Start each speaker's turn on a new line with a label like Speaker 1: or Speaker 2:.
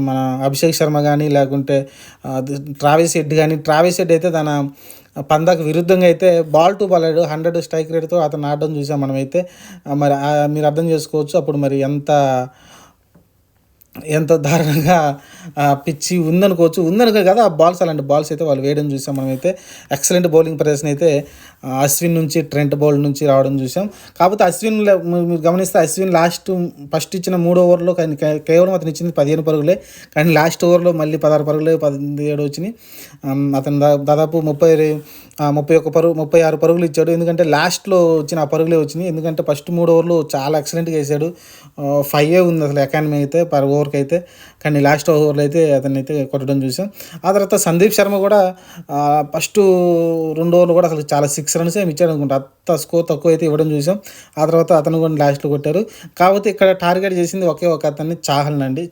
Speaker 1: మన అభిషేక్ శర్మ గానీ, లేకుంటే ట్రావిస్ హెడ్ గానీ, ట్రావిస్ హెడ్ అయితే తన పందాకు విరుద్ధంగా అయితే బాల్ టు బాల్ 100 స్ట్రైక్ రేట్‌తో అతను ఆడడం చూసాం మనమైతే. మరి మీరు అర్థం చేసుకోవచ్చు అప్పుడు మరి ఎంత దారుణంగా పిచ్చి ఉందనుకోవచ్చు. ఉందనుకో కదా ఆ బాల్స్, అలాంటి బాల్స్ అయితే వాళ్ళు వేయడం చూసాం మనమైతే. ఎక్సలెంట్ బౌలింగ్ ప్రదర్శన అయితే అశ్విన్ నుంచి, ట్రెంట్ బౌల్ట్ నుంచి రావడం చూసాం. కాకపోతే మీరు గమనిస్తే అశ్విన్ ఫస్ట్ ఇచ్చిన 3 ఓవర్‌లో కేవలం అతను ఇచ్చింది 15 పరుగులే. కానీ లాస్ట్ ఓవర్‌లో మళ్ళీ 16 పరుగులే, 17 వచ్చినాయి. అతను దాదాపు 36 పరుగులు ఇచ్చాడు. ఎందుకంటే లాస్ట్‌లో వచ్చిన ఆ పరుగులే వచ్చినాయి. ఎందుకంటే ఫస్ట్ 3 ఓవర్లు చాలా ఎక్సలెంట్‌గా వేసాడు. 5 ఉంది అసలు ఎకానమీ అయితే పర్ ఓవర్కి అయితే. కానీ లాస్ట్ ఓవర్లో అయితే అతన్నైతే కొట్టడం చూసాం. ఆ తర్వాత సందీప్ శర్మ కూడా ఫస్ట్ 2 ఓవర్లు కూడా అసలు చాలా 6 రన్స్ ఏమి ఇచ్చాడు అనుకుంటా. అంత స్కోర్ తక్కువ అయితే ఇవ్వడం చూసాం. ఆ తర్వాత అతను కూడా లాస్ట్లో కొట్టారు. కాకపోతే ఇక్కడ టార్గెట్ చేసింది ఒకే ఒక అతన్ని, చాహల్‌ని.